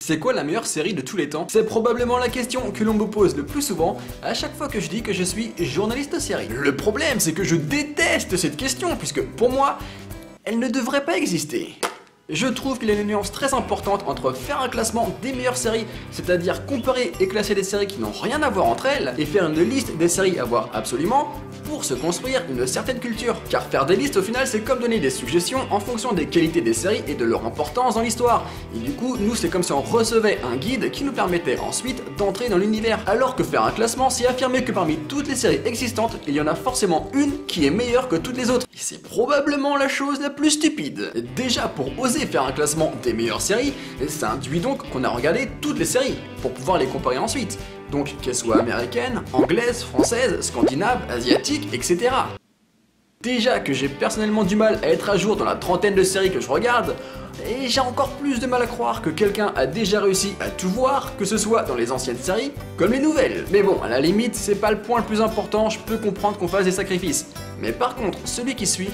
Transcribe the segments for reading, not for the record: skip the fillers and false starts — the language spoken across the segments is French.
C'est quoi la meilleure série de tous les temps? C'est probablement la question que l'on me pose le plus souvent à chaque fois que je dis que je suis journaliste série. Le problème, c'est que je déteste cette question puisque pour moi, elle ne devrait pas exister. Je trouve qu'il y a une nuance très importante entre faire un classement des meilleures séries, c'est-à-dire comparer et classer des séries qui n'ont rien à voir entre elles, et faire une liste des séries à voir absolument, pour se construire une certaine culture. Car faire des listes au final c'est comme donner des suggestions en fonction des qualités des séries et de leur importance dans l'histoire. Et du coup, nous c'est comme si on recevait un guide qui nous permettait ensuite d'entrer dans l'univers. Alors que faire un classement, c'est affirmer que parmi toutes les séries existantes, il y en a forcément une qui est meilleure que toutes les autres. Et c'est probablement la chose la plus stupide. Déjà, pour oser faire un classement des meilleures séries, ça induit donc qu'on a regardé toutes les séries, pour pouvoir les comparer ensuite. Donc qu'elles soient américaines, anglaises, françaises, scandinaves, asiatiques, etc. Déjà que j'ai personnellement du mal à être à jour dans la trentaine de séries que je regarde, et j'ai encore plus de mal à croire que quelqu'un a déjà réussi à tout voir, que ce soit dans les anciennes séries, comme les nouvelles. Mais bon, à la limite, c'est pas le point le plus important, je peux comprendre qu'on fasse des sacrifices. Mais par contre, celui qui suit,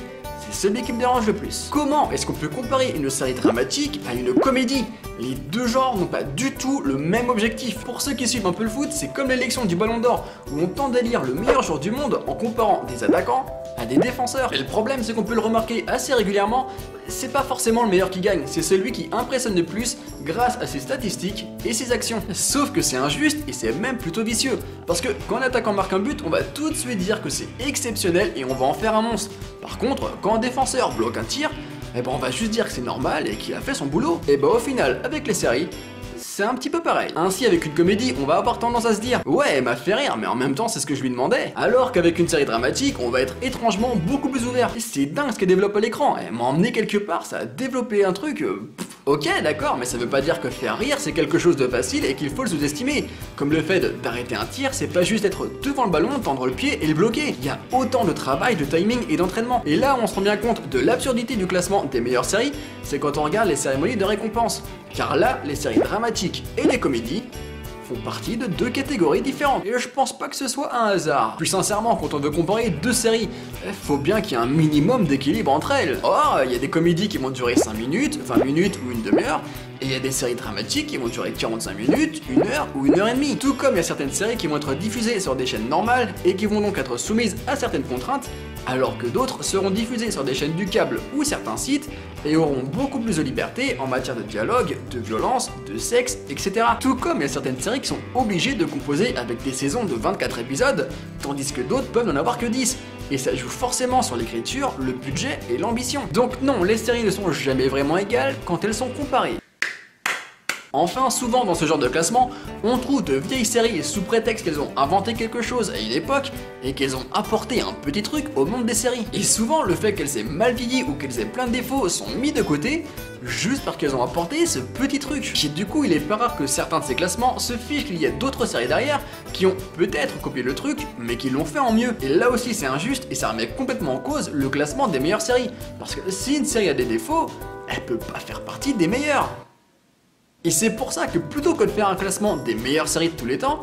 c'est celui qui me dérange le plus. Comment est-ce qu'on peut comparer une série dramatique à une comédie? Les deux genres n'ont pas du tout le même objectif. Pour ceux qui suivent un peu le foot, c'est comme l'élection du Ballon d'Or, où on tente d'élire le meilleur joueur du monde en comparant des attaquants à des défenseurs. Et le problème, c'est qu'on peut le remarquer assez régulièrement, c'est pas forcément le meilleur qui gagne, c'est celui qui impressionne le plus grâce à ses statistiques et ses actions. Sauf que c'est injuste et c'est même plutôt vicieux. Parce que quand un attaquant marque un but, on va tout de suite dire que c'est exceptionnel et on va en faire un monstre. Par contre, quand un défenseur bloque un tir, eh ben on va juste dire que c'est normal et qu'il a fait son boulot. Et bah au final, avec les séries, c'est un petit peu pareil. Ainsi, avec une comédie, on va avoir tendance à se dire « Ouais, elle m'a fait rire, mais en même temps, c'est ce que je lui demandais. » Alors qu'avec une série dramatique, on va être étrangement beaucoup plus ouvert. Et c'est dingue ce qu'elle développe à l'écran. Elle m'a emmené quelque part, ça a développé un truc... Ok, d'accord, mais ça veut pas dire que faire rire, c'est quelque chose de facile et qu'il faut le sous-estimer. Comme le fait d'arrêter un tir, c'est pas juste être devant le ballon, tendre le pied et le bloquer. Il y a autant de travail, de timing et d'entraînement. Et là, on se rend bien compte de l'absurdité du classement des meilleures séries, c'est quand on regarde les cérémonies de récompense. Car là, les séries dramatiques et les comédies font partie de deux catégories différentes. Et je pense pas que ce soit un hasard. Plus sincèrement, quand on veut comparer deux séries, faut bien qu'il y ait un minimum d'équilibre entre elles. Or, il y a des comédies qui vont durer 5 minutes, 20 minutes ou une demi-heure, et il y a des séries dramatiques qui vont durer 45 minutes, 1 heure ou 1 heure et demie. Tout comme il y a certaines séries qui vont être diffusées sur des chaînes normales et qui vont donc être soumises à certaines contraintes, alors que d'autres seront diffusées sur des chaînes du câble ou certains sites et auront beaucoup plus de liberté en matière de dialogue, de violence, de sexe, etc. Tout comme il y a certaines séries qui sont obligées de composer avec des saisons de 24 épisodes, tandis que d'autres peuvent n'en avoir que 10. Et ça joue forcément sur l'écriture, le budget et l'ambition. Donc non, les séries ne sont jamais vraiment égales quand elles sont comparées. Enfin, souvent dans ce genre de classement, on trouve de vieilles séries sous prétexte qu'elles ont inventé quelque chose à une époque et qu'elles ont apporté un petit truc au monde des séries. Et souvent, le fait qu'elles aient mal vieilli ou qu'elles aient plein de défauts sont mis de côté juste parce qu'elles ont apporté ce petit truc. Et du coup, il est pas rare que certains de ces classements se fichent qu'il y a d'autres séries derrière qui ont peut-être copié le truc, mais qui l'ont fait en mieux. Et là aussi, c'est injuste et ça remet complètement en cause le classement des meilleures séries. Parce que si une série a des défauts, elle peut pas faire partie des meilleures. Et c'est pour ça que plutôt que de faire un classement des meilleures séries de tous les temps,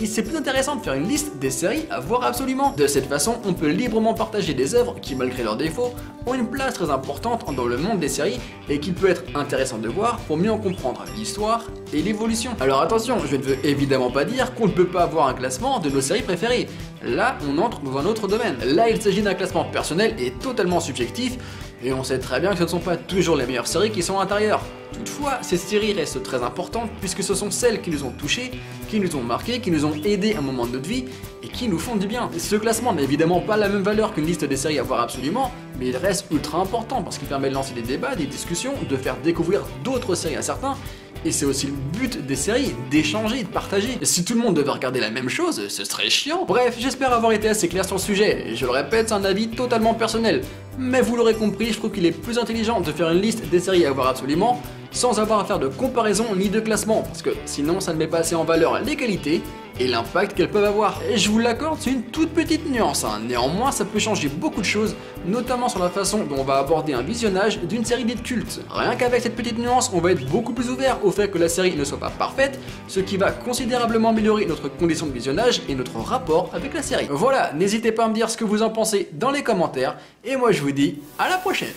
c'est plus intéressant de faire une liste des séries à voir absolument. De cette façon, on peut librement partager des œuvres qui, malgré leurs défauts, ont une place très importante dans le monde des séries et qu'il peut être intéressant de voir pour mieux en comprendre l'histoire et l'évolution. Alors attention, je ne veux évidemment pas dire qu'on ne peut pas avoir un classement de nos séries préférées. Là, on entre dans un autre domaine. Là, il s'agit d'un classement personnel et totalement subjectif, et on sait très bien que ce ne sont pas toujours les meilleures séries qui sont à l'intérieur. Toutefois, ces séries restent très importantes puisque ce sont celles qui nous ont touchés, qui nous ont marqués, qui nous ont aidés à un moment de notre vie et qui nous font du bien. Ce classement n'a évidemment pas la même valeur qu'une liste des séries à voir absolument, mais il reste ultra important parce qu'il permet de lancer des débats, des discussions, de faire découvrir d'autres séries à certains. Et c'est aussi le but des séries, d'échanger, de partager. Si tout le monde devait regarder la même chose, ce serait chiant. Bref, j'espère avoir été assez clair sur le sujet. Je le répète, c'est un avis totalement personnel. Mais vous l'aurez compris, je trouve qu'il est plus intelligent de faire une liste des séries à voir absolument, sans avoir à faire de comparaison ni de classement, parce que sinon ça ne met pas assez en valeur les qualités et l'impact qu'elles peuvent avoir. Et je vous l'accorde, c'est une toute petite nuance, hein. Néanmoins ça peut changer beaucoup de choses, notamment sur la façon dont on va aborder un visionnage d'une série dite culte. Rien qu'avec cette petite nuance, on va être beaucoup plus ouvert au fait que la série ne soit pas parfaite, ce qui va considérablement améliorer notre condition de visionnage et notre rapport avec la série. Voilà, n'hésitez pas à me dire ce que vous en pensez dans les commentaires, et moi je vous dis à la prochaine.